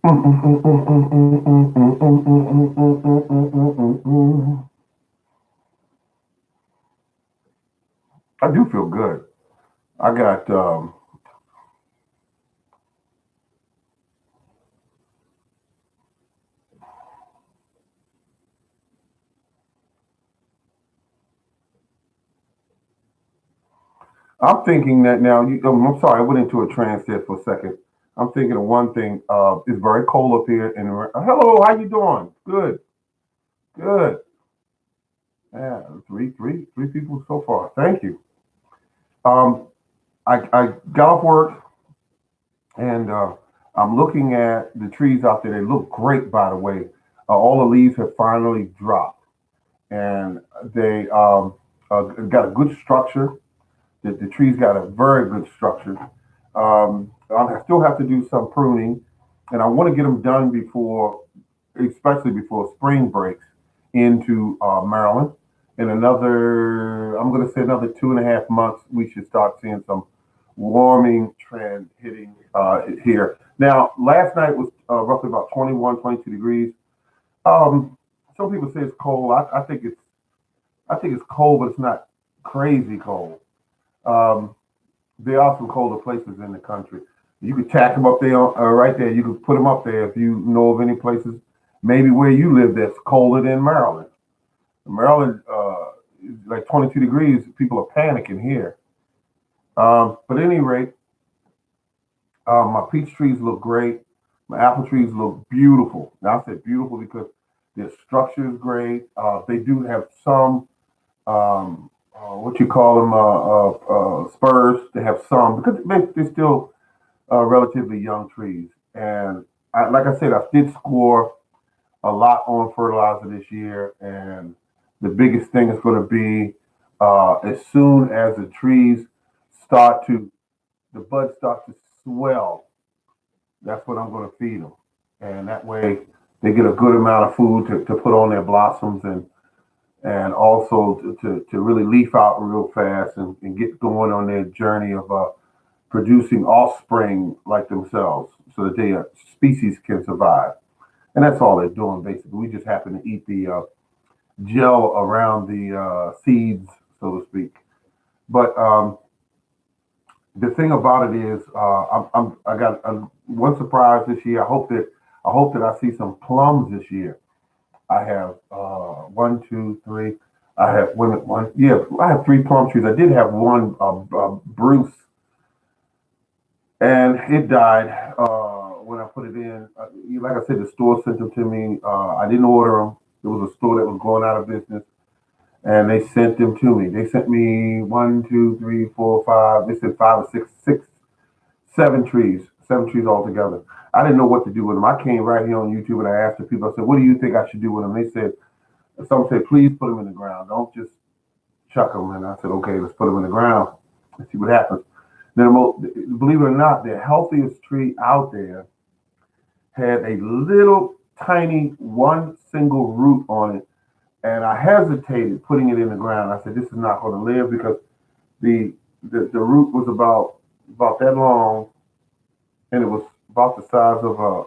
I do feel good. I got I'm thinking that now. I'm sorry, I went into a trance there for a second. I'm thinking of one thing. It's very cold up here, and hello, how you doing? Good, good. Yeah, three people so far. Thank you. Um, I got off work, and I'm looking at the trees out there. They look great, by the way. All the leaves have finally dropped, and they got a good structure. The trees got a very good structure. I still have to do some pruning, and I want to get them done before, especially before spring breaks into Maryland. In another, I'm going to say another 2.5 months, we should start seeing some warming trend hitting here. Now, last night was roughly about 21, 22 degrees. Um, some people say it's cold. I think it's cold, but it's not crazy cold. Um, there are some colder places in the country. You could tack them up there, right there. You could put them up there if you know of any places, maybe where you live that's colder than Maryland. Maryland, like 22 degrees, people are panicking here. But at any rate, my peach trees look great. My apple trees look beautiful. Now I said beautiful because their structure is great. They do have some what you call them spurs. They have some because they're still relatively young trees. And like I said, I did score a lot on fertilizer this year, and the biggest thing is going to be as soon as the trees start to the buds start to swell. That's what I'm going to feed them, and that way they get a good amount of food to put on their blossoms and also to really leaf out real fast and get going on their journey of producing offspring like themselves so that their species can survive. And that's all they're doing basically. We just happen to eat the gel around the seeds, so to speak. But the thing about it is, I got one surprise this year. I hope that I see some plums this year. I have one, two, three. I have one. Yeah, I have three plum trees. I did have one Bruce, and it died when I put it in. Like I said, the store sent them to me. I didn't order them. It was a store that was going out of business, and they sent them to me. They sent me one, two, three, four, five. They said five or six, 7 trees, 7 trees altogether. I didn't know what to do with them. I came right here on YouTube and I asked the people. I said, "What do you think I should do with them?" They said, "Some said, please put them in the ground. Don't just chuck them." And I said, "Okay, let's put them in the ground and see what happens." Then, believe it or not, the healthiest tree out there had a little tiny one single root on it, and I hesitated putting it in the ground. I said, "This is not going to live because the the root was about that long, and it was about the size of a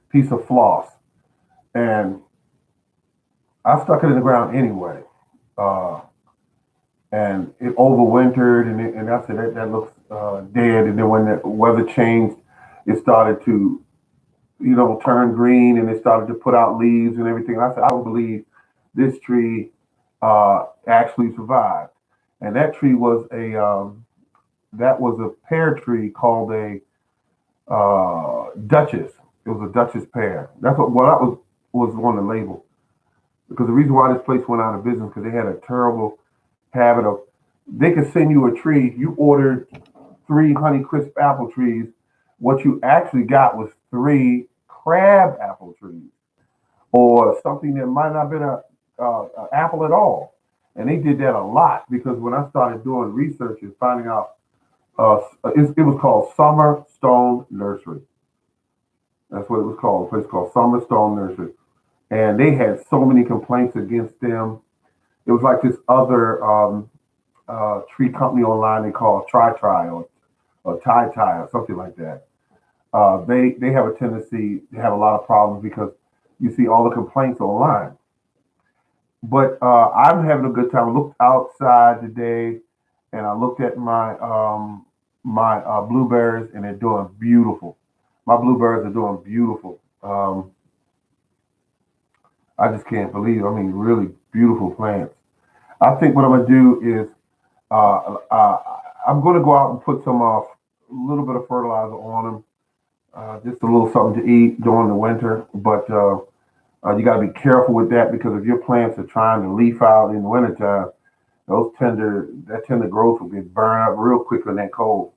piece of floss." And I stuck it in the ground anyway, uh, and it overwintered, and I said that looks dead. And then when the weather changed, it started to turn green, and it started to put out leaves and everything. I said, I don't believe this tree actually survived. And that was a pear tree called a Duchess. It was a Duchess pear. That's what I was on the label. Because the reason why this place went out of business because they had a terrible habit of they could send you a tree. You ordered 3 Honeycrisp apple trees. What you actually got was 3 crab apple trees, or something that might not have been a apple at all. And they did that a lot because when I started doing research and finding out, it was called Summer Stone Nursery. That's what it was called. A place called Summer Stone Nursery, and they had so many complaints against them. It was like this other tree company online they called Tri Tri or Tie Tie or something like that. they have a tendency to have a lot of problems because you see all the complaints online. But I'm having a good time. I looked outside today, and I looked at my blueberries, and they're doing beautiful. My blueberries are doing beautiful. I just can't believe. I mean, really beautiful plants. I think what I'm gonna do is I'm gonna go out and put some a little bit of fertilizer on them, just a little something to eat during the winter. But you got to be careful with that because if your plants are trying to leaf out in the wintertime, that tender growth will get burned up real quick in that cold.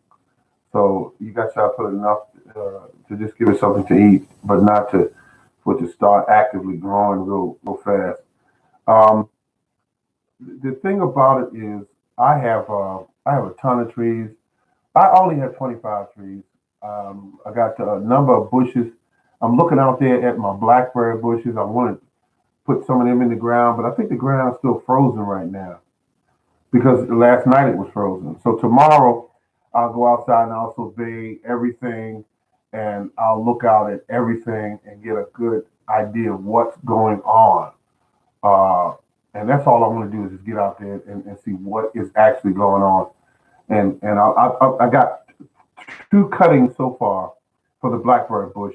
So you got to put enough to just give it something to eat, but not to for it to start actively growing real fast. Um, the thing about it is, I have a ton of trees. I only have 25 trees. I got a number of bushes. I'm looking out there at my blackberry bushes. I want to put some of them in the ground, but I think the ground's still frozen right now because last night it was frozen. So tomorrow I'll go outside and I'll survey everything and I'll look out at everything and get a good idea of what's going on. Uh, and that's all I want to do is just get out there and see what is actually going on. And I got two cuttings so far for the blackberry bush.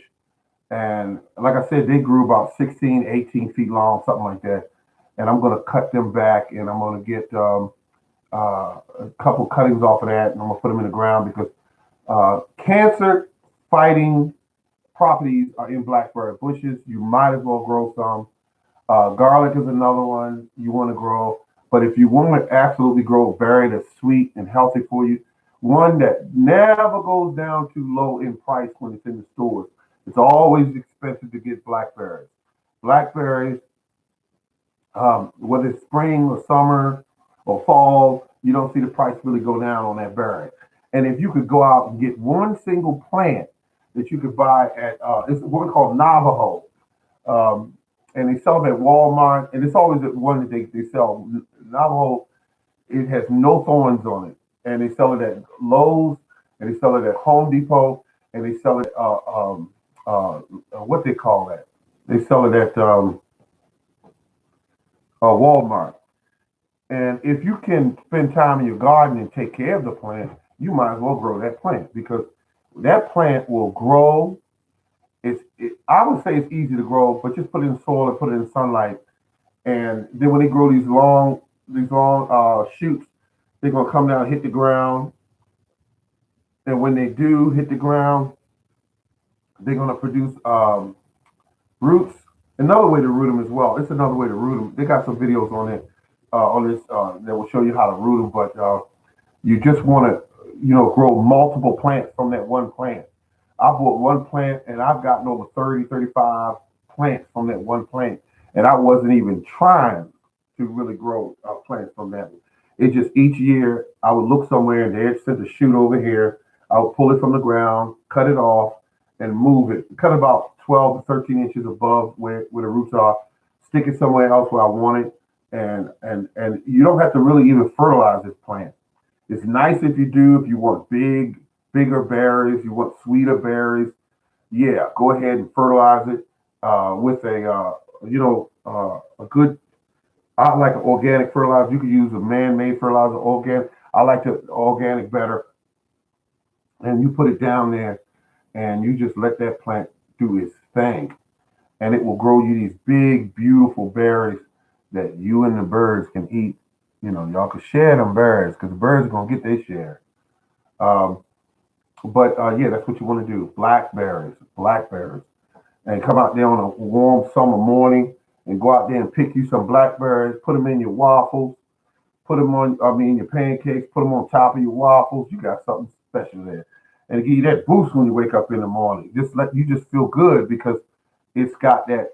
And like I said, they grew about 16, 18 feet long, something like that. And I'm going to cut them back and I'm going to get a couple cuttings off of that and I'm going to put them in the ground because cancer fighting properties are in blackberry bushes. You might as well grow some. Garlic is another one you want to grow. But if you want to absolutely grow a berry that's sweet and healthy for you, one that never goes down too low in price when it's in the stores. It's always expensive to get blackberries. Blackberries, whether it's spring or summer or fall, you don't see the price really go down on that berry. And if you could go out and get one single plant that you could buy at, it's what we call Navajo. Um, and they sell them at Walmart, and it's always the one that they sell. Navajo, it has no thorns on it. And they sell it at Lowe's, and they sell it at Home Depot, and they sell it, what they call that? They sell it at Walmart. And if you can spend time in your garden and take care of the plant, you might as well grow that plant because that plant will grow. I would say it's easy to grow, but just put it in soil and put it in sunlight. And then when they grow these long shoots, they're gonna come down and hit the ground. And when they do hit the ground, they're gonna produce roots. Another way to root them as well. It's another way to root them. They got some videos on this that will show you how to root them. But you just want to, grow multiple plants from that one plant. I bought one plant and I've gotten over 30, 35 plants from that one plant. And I wasn't even trying to really grow plants from that one. It just each year I would look somewhere and they sent a shoot over here. I would pull it from the ground, cut it off, and move it. Cut about 12 to 13 inches above where the roots are. Stick it somewhere else where I want it. And you don't have to really even fertilize this plant. It's nice if you do, if you want bigger berries, you want sweeter berries. Yeah, go ahead and fertilize it with a good. I like an organic fertilizer. You could use a man-made fertilizer, organic. I like the organic better. And you put it down there, and you just let that plant do its thing, and it will grow you these big, beautiful berries that you and the birds can eat. Y'all can share them berries because the birds are gonna get their share. Um, but yeah, that's what you want to do. Blackberries, and come out there on a warm summer morning and go out there and pick you some blackberries. Put them in your waffles. Put them on. I mean, your pancakes. Put them on top of your waffles. You got something special there, and it give you that boost when you wake up in the morning. Just let you just feel good because it's got that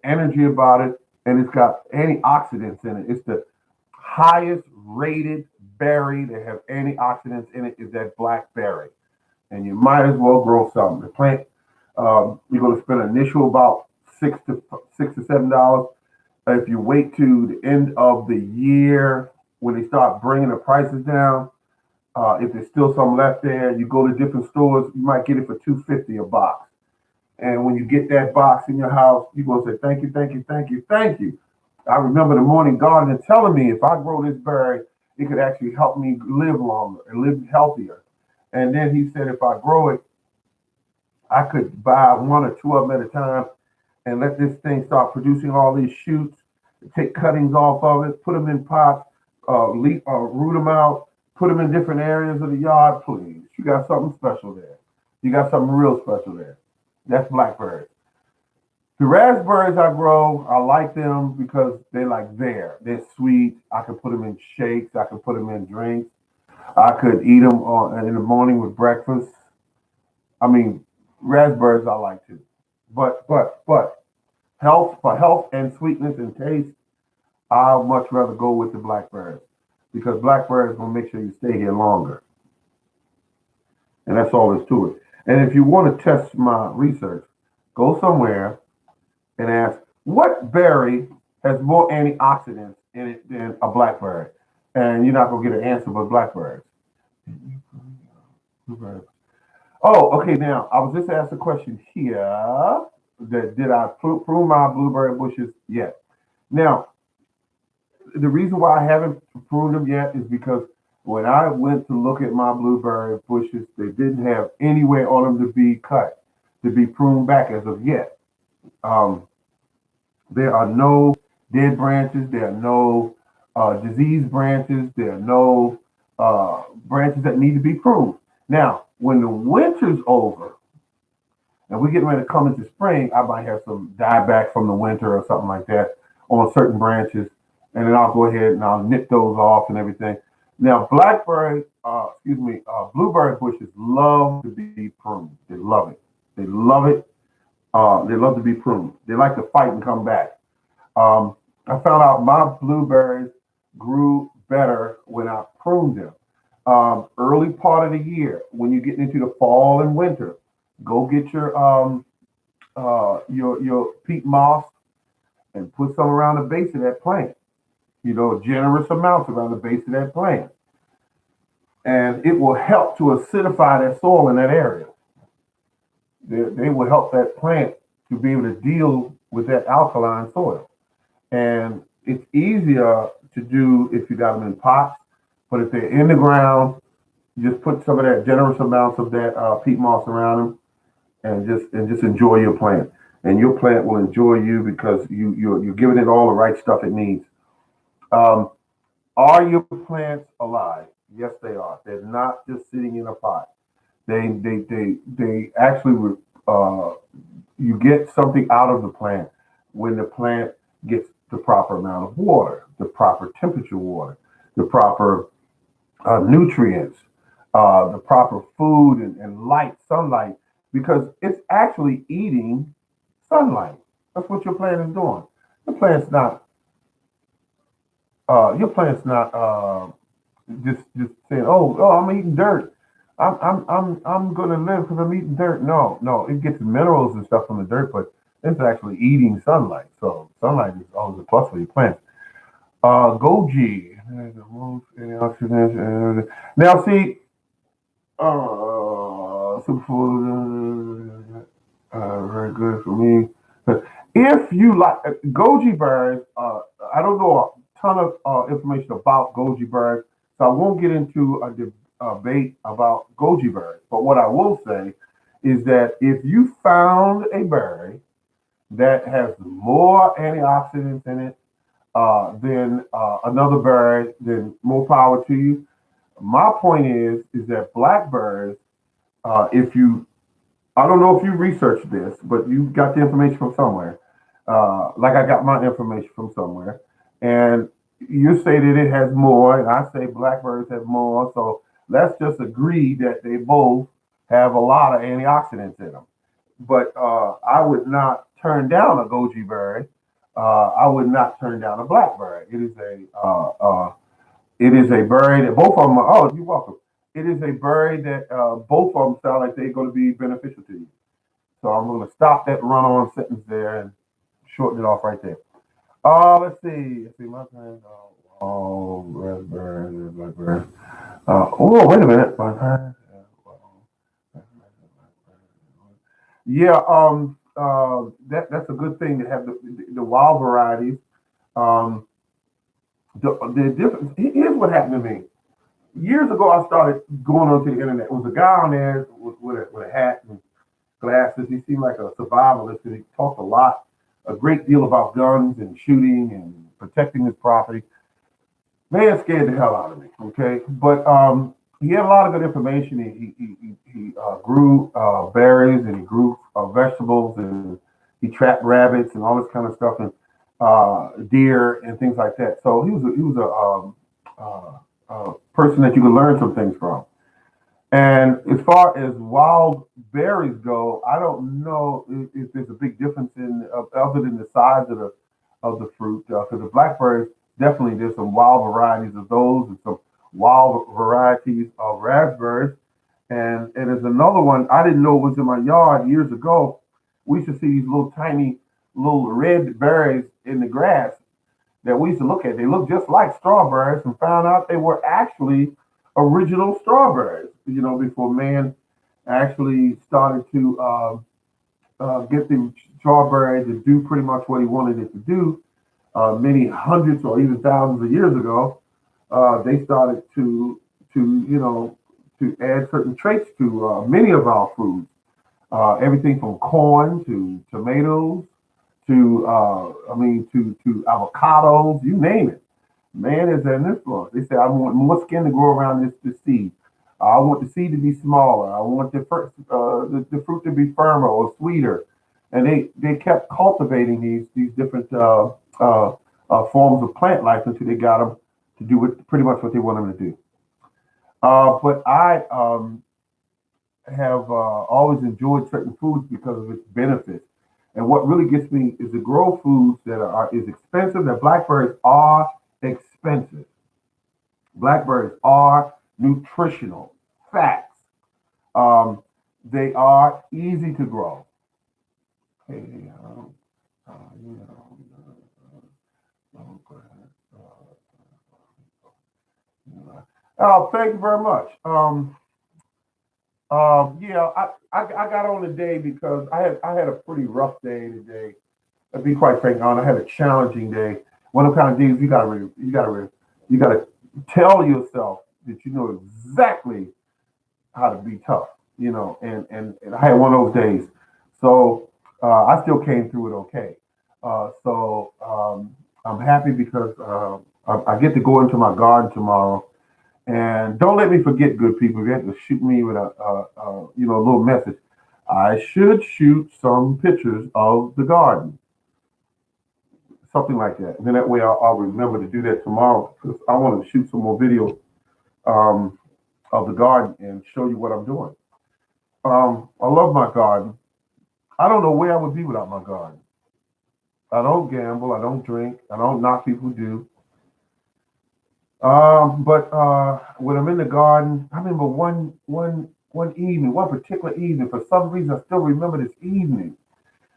energy about it, and it's got antioxidants in it. It's the highest rated berry that have antioxidants in it is that blackberry, and you might as well grow some. The plant, you're going to spend an initial about $6 to $7. If you wait to the end of the year when they start bringing the prices down, If there's still some left there, you go to different stores, you might get it for $2.50 a box. And when you get that box in your house, you're gonna say, thank you, thank you, thank you, thank you. I remember the morning gardener telling me if I grow this berry, it could actually help me live longer and live healthier. And then he said if I grow it, I could buy one or two of them at a time and let this thing start producing all these shoots, take cuttings off of it, put them in pots, root them out, put them in different areas of the yard, please. You got something special there. You got something real special there. That's blackberries. The raspberries I grow, I like them because they're like there. They're sweet. I could put them in shakes. I could put them in drinks. I could eat them in the morning with breakfast. I mean, raspberries I like too. But health for health and sweetness and taste, I'll much rather go with the blackberries because blackberries will make sure you stay here longer. And that's all there's to it. And if you want to test my research, go somewhere and ask what berry has more antioxidants in it than a blackberry. And you're not going to get an answer but blackberries. Oh, okay. Now, I was just asked a question here that did I prune my blueberry bushes yet? Now, the reason why I haven't pruned them yet is because when I went to look at my blueberry bushes, they didn't have anywhere on them to be cut, to be pruned back as of yet. Um, there are no dead branches. There are no diseased branches. There are no branches that need to be pruned. Now, when the winter's over and we're getting ready to come into spring, I might have some dieback from the winter or something like that on certain branches. And then I'll go ahead and I'll nip those off and everything. Now, blueberry bushes love to be pruned. They love it. They love it. They love to be pruned. They like to fight and come back. I found out my blueberries grew better when I pruned them. Early part of the year, when you get into the fall and winter, go get your peat moss and put some around the base of that plant. Generous amounts around the base of that plant. And it will help to acidify that soil in that area. They will help that plant to be able to deal with that alkaline soil. And it's easier to do if you got them in pots, but if they're in the ground, just put some of that generous amounts of that peat moss around them and just enjoy your plant. And your plant will enjoy you because you're giving it all the right stuff it needs. Um, are your plants alive? Yes, they are. They're not just sitting in a pot. They actually you get something out of the plant when the plant gets the proper amount of water, the proper temperature water, the proper nutrients, the proper food and light, sunlight, because it's actually eating sunlight. That's what your plant is doing. The plant's not your plant's not just saying, oh, I'm eating dirt. I'm gonna live because I'm eating dirt. No, no, it gets minerals and stuff from the dirt, but it's actually eating sunlight. So sunlight is always a plus for your plants. Goji, antioxidants. Now see, superfood, very good for me. If you like goji berries, I don't know a ton of information about goji berries, so I won't get into a debate about goji berries. But what I will say is that if you found a berry that has more antioxidants in it than another berry, then more power to you. My point is that blackberries, if you I don't know if you researched this, but you got the information from somewhere. Like I got my information from somewhere. And you say that it has more, and I say blackberries have more. So let's just agree that they both have a lot of antioxidants in them. But I would not turn down a goji berry. I would not turn down a blackberry. It is a berry that both of them are. Oh, you're welcome. It is a berry that both of them sound like they're going to be beneficial to you. So I'm going to stop that run-on sentence there and shorten it off right there. Let's see. My plans. Oh, raspberries, blackberries. Oh, wait a minute. Yeah, that's a good thing to have the wild varieties. Um, the difference here's what happened to me. Years ago, I started going onto the internet. There was a guy on there with a hat and glasses. He seemed like a survivalist because he talked a lot, a great deal about guns and shooting and protecting his property. Man scared the hell out of me. Okay, but he had a lot of good information. He grew berries and he grew vegetables and he trapped rabbits and all this kind of stuff and deer and things like that. So he was a person that you could learn some things from. And as far as wild berries go, I don't know if there's a big difference in other than the size of the fruit. Because the blackberries, definitely there's some wild varieties of those, and some wild varieties of raspberries. And there's another one I didn't know was in my yard years ago. We used to see these little tiny little red berries in the grass that we used to look at. They looked just like strawberries, and found out they were actually original strawberries. You know, before man actually started to get the strawberry to do pretty much what he wanted it to do. Many hundreds or even thousands of years ago, they started to add certain traits to many of our foods. Everything from corn to tomatoes to to avocados, you name it. Man is an influence. They say I want more skin to grow around this seed. I want the seed to be smaller. I want the fruit to be firmer or sweeter. And they kept cultivating these different forms of plant life until they got them to do pretty much what they want them to do. But I have always enjoyed certain foods because of its benefits. And what really gets me is to grow foods that are is expensive. That blackberries are expensive. Blackberries are nutritional. Facts. Um, they are easy to grow. Hey, you know, thank you very much. Yeah, I got on today because I had a pretty rough day today. To be quite frank, on I had a challenging day. One of the kind of days you gotta tell yourself that you know exactly how to be tough, you know, and I had one of those days. So I still came through it okay. So I'm happy because I get to go into my garden tomorrow. And don't let me forget, good people. You have to shoot me with a little message. I should shoot some pictures of the garden, something like that. And then that way I'll remember to do that tomorrow because I want to shoot some more videos um, of the garden and show you what I'm doing. I love my garden. I don't know where I would be without my garden. I don't gamble. I don't drink. I don't knock people who do. But when I'm in the garden, I remember one evening, one particular evening. For some reason, I still remember this evening.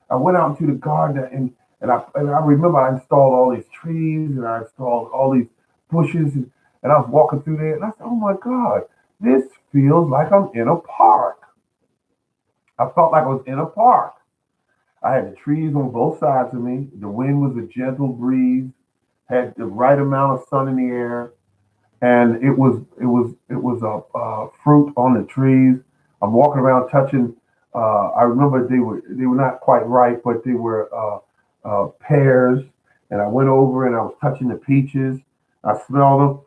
I went out into the garden and I remember I installed all these trees and I installed all these bushes and I was walking through there and I said, "Oh my God, this feels like I'm in a park." I felt like I was in a park. I had the trees on both sides of me. The wind was a gentle breeze, had the right amount of sun in the air, and it was a fruit on the trees. I'm walking around touching. I remember they were not quite ripe, but they were pears. And I went over and I was touching the peaches. I smelled them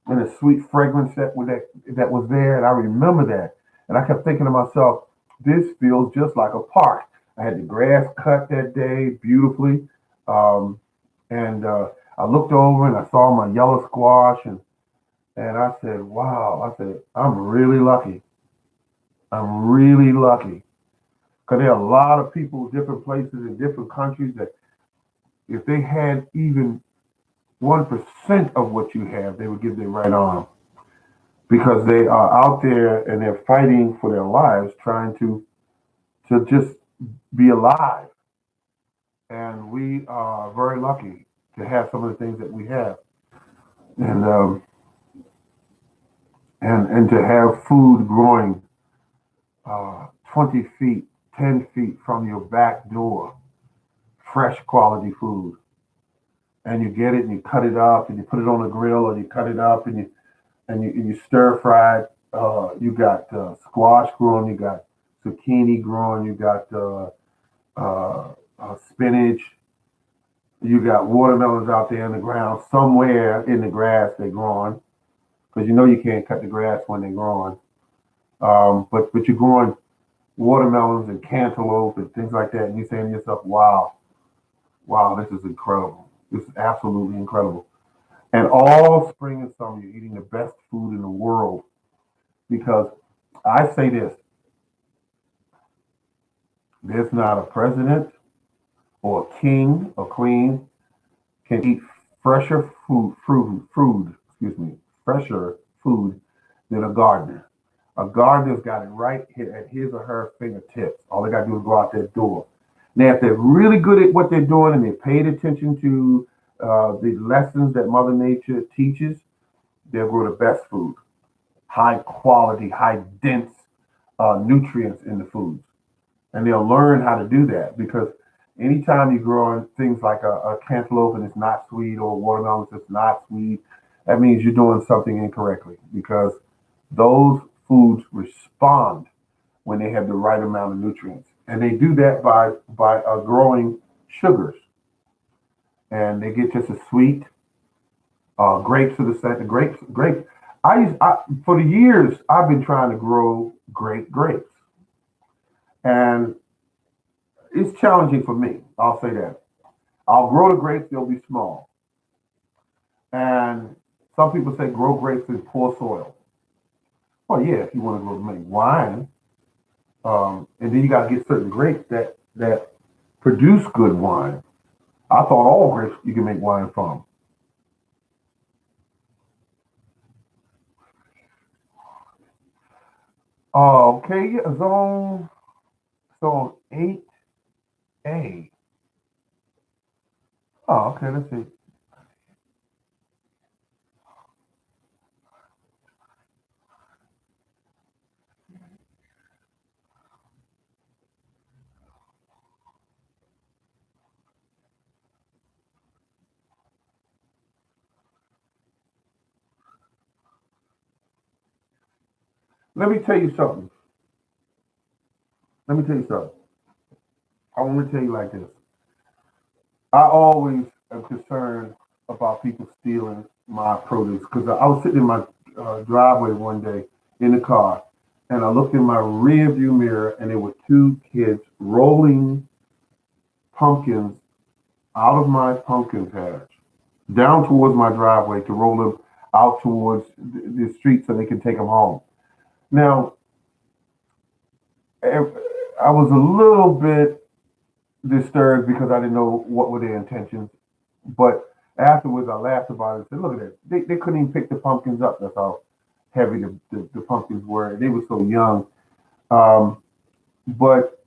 and the sweet fragrance that was there, and I remember that. And I kept thinking to myself, this feels just like a park. I had the grass cut that day beautifully, um, and I looked over and I saw my yellow squash and I said, wow, I said, I'm really lucky. I'm really lucky. Because there are a lot of people, different places in different countries that if they had even 1% of what you have, they would give their right arm. Because they are out there and they're fighting for their lives, trying to just be alive. And we are very lucky to have some of the things that we have. And and to have food growing 20 feet, 10 feet from your back door, fresh quality food, and you get it and you cut it up and you put it on the grill or you cut it up and you stir fry it. You got squash growing, you got zucchini growing, you got spinach, you got watermelons out there in the ground. Somewhere in the grass they're growing because you know you can't cut the grass when they're growing. But you're growing watermelons and cantaloupe and things like that, and you're saying to yourself, "Wow, wow, this is incredible. This is absolutely incredible." And all spring and summer, you're eating the best food in the world because I say this: there's not a president or a king or queen can eat fresher excuse me, fresher food than a gardener. A gardener's got it right here at his or her fingertips. All they got to do is go out that door. Now, if they're really good at what they're doing and they paid attention to the lessons that Mother Nature teaches, they'll grow the best food, high quality, high dense nutrients in the foods. And they'll learn how to do that because anytime you're growing things like a cantaloupe and it's not sweet or watermelon that's not sweet, that means you're doing something incorrectly because those foods respond when they have the right amount of nutrients. And they do that by growing sugars. And they get just as sweet. Grapes are the same. Grapes. For the years I've been trying to grow great grapes, and it's challenging for me. I'll say that. I'll grow the grapes; they'll be small. And some people say grow grapes in poor soil. Well, yeah, if you want to grow make wine, and then you got to get certain grapes that produce good wine. I thought all grapes you can make wine from. Okay, yeah, zone 8A. Oh, okay, let's see. Let me tell you something. Let me tell you something. I want to tell you like this. I always am concerned about people stealing my produce because I was sitting in my driveway one day in the car and I looked in my rear view mirror and there were two kids rolling pumpkins out of my pumpkin patch down towards my driveway to roll them out towards the street so they can take them home. Now, I was a little bit disturbed because I didn't know what were their intentions. But afterwards, I laughed about it and said, look at that. They couldn't even pick the pumpkins up. That's how heavy the pumpkins were. They were so young. Um, but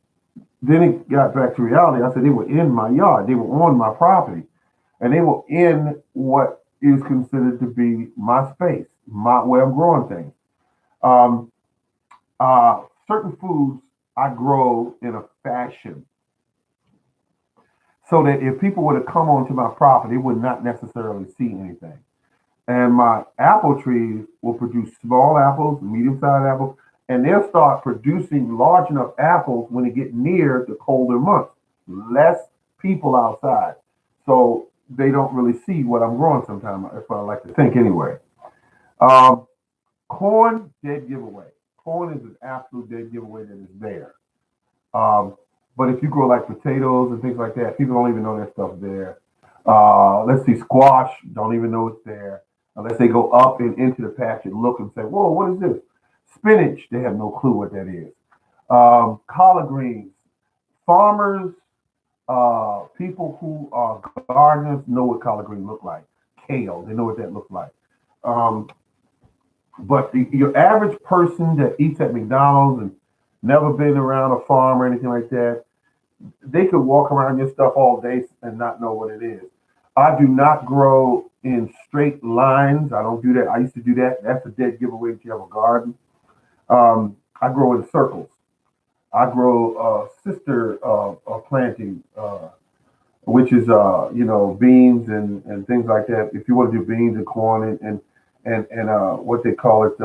then it got back to reality. I said, they were in my yard. They were on my property. And they were in what is considered to be my space, my where I'm growing things. Um, Certain foods I grow in a fashion so that if people were to come onto my property, they would not necessarily see anything. And my apple trees will produce small apples, medium-sized apples, and they'll start producing large enough apples when they get near the colder months. Less people outside, so they don't really see what I'm growing. Sometimes, that's what I like to think anyway. Um, Corn, dead giveaway. Corn is an absolute dead giveaway that is there. Um, but if you grow like potatoes and things like that, people don't even know that stuff's there. Let's see, squash, don't even know it's there unless they go up and into the patch and look and say, "Whoa, what is this?" Spinach, they have no clue what that is. Collard greens, farmers, people who are gardeners know what collard green look like. Kale, they know what that looks like. Um, but your average person that eats at McDonald's and never been around a farm or anything like that, they could walk around your stuff all day and not know what it is. I do not grow in straight lines. I don't do that. I used to do that. That's a dead giveaway if you have a garden. I grow in circles. I grow sister planting, which is beans and things like that. If you want to do beans and corn and what they call it,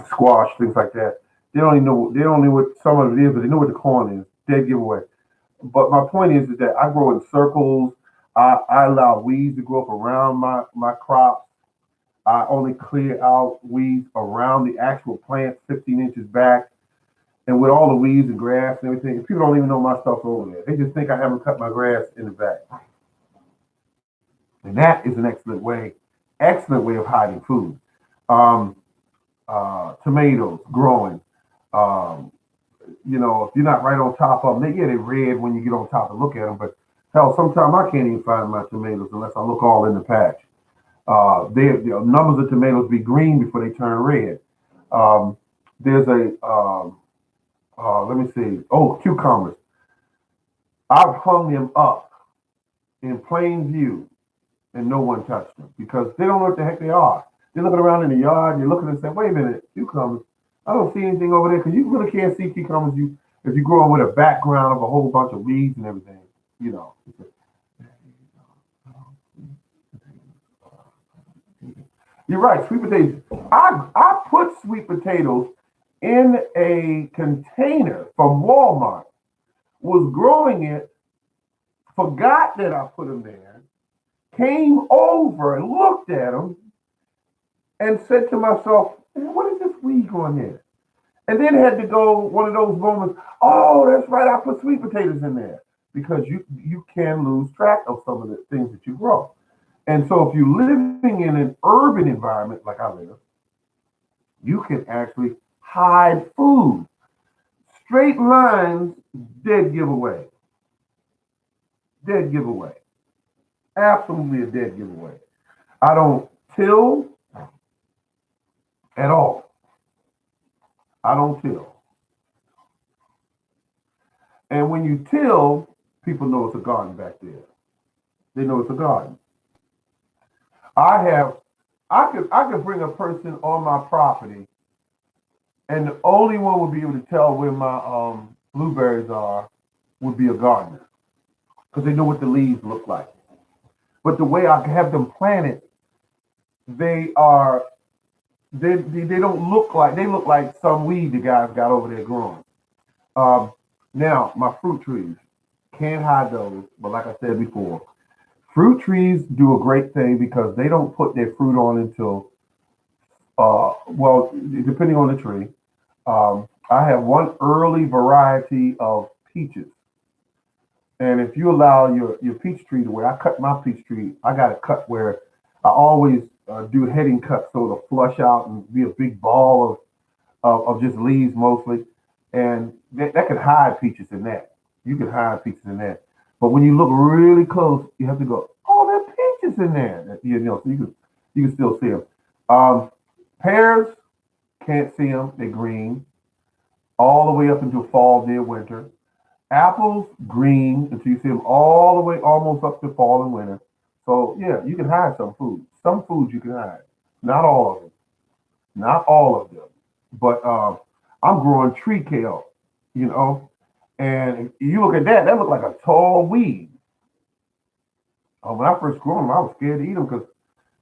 squash, things like that. They don't know what some of it is, but they know what the corn is. Dead giveaway. But my point is that I grow in circles. I allow weeds to grow up around my crops. I only clear out weeds around the actual plant 15 inches back. And with all the weeds and grass and everything, people don't even know my stuff's over there. They just think I haven't cut my grass in the back. And that is an excellent way of hiding food. Um, Tomatoes growing. Um, if you're not right on top of them, they're red when you get on top and look at them. But hell, sometimes I can't even find my tomatoes unless I look all in the patch. Numbers of tomatoes be green before they turn red. Um, there's let me see. Oh, cucumbers. I've hung them up in plain view and no one touched them because they don't know what the heck they are. They're looking around in the yard and you're looking and saying, wait a minute, cucumbers. I don't see anything over there because you really can't see cucumbers if you grow them with a background of a whole bunch of weeds and everything. You know. You're right, sweet potatoes. I put sweet potatoes in a container from Walmart, was growing it, forgot that I put them there, came over and looked at them and said to myself, what is this weed growing here? And then had to go one of those moments, oh, that's right, I put sweet potatoes in there. Because you can lose track of some of the things that you grow. And so if you're living in an urban environment like I live, you can actually hide food. Straight lines, dead giveaway. Dead giveaway. Absolutely a dead giveaway. I don't till at all. I don't till. And when you till, people know it's a garden back there. They know it's a garden. I could bring a person on my property, and the only one would be able to tell where my blueberries are would be a gardener, because they know what the leaves look like. But the way I have them planted, they are they don't look like they look like some weed the guys got over there growing. Um, Now my fruit trees can't hide those, but like I said before, fruit trees do a great thing because they don't put their fruit on until depending on the tree. I have one early variety of peaches, and if you allow your peach tree to where I cut my peach tree, I got it cut where I always do heading cuts so it'll flush out and be a big ball of just leaves mostly, and that can hide peaches in that. You can hide peaches in that. But when you look really close, you have to go, oh, there are peaches in there. So you can still see them. Pears, can't see them. They're green all the way up until fall, near winter. Apples, green until you see them all the way almost up to fall and winter. So yeah, you can hide some food. Some foods you can hide. Not all of them. Not all of them. But I'm growing tree kale, you know, and you look at that, that looked like a tall weed. When I first grew them, I was scared to eat them because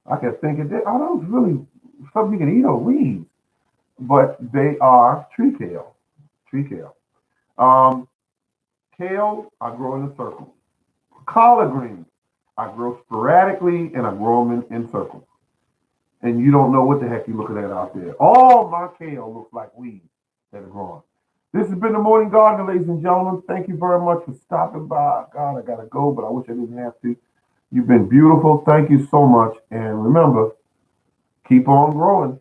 I kept thinking, are those really something you can eat or weeds? But they are tree kale. Tree kale. Um, Kale, I grow in a circle. Collard greens, I grow sporadically and I grow them in circles. And you don't know what the heck you're looking at out there. All my kale looks like weeds that are growing. This has been the Morning Garden, ladies and gentlemen. Thank you very much for stopping by. God, I gotta go, but I wish I didn't have to. You've been beautiful. Thank you so much. And remember, keep on growing.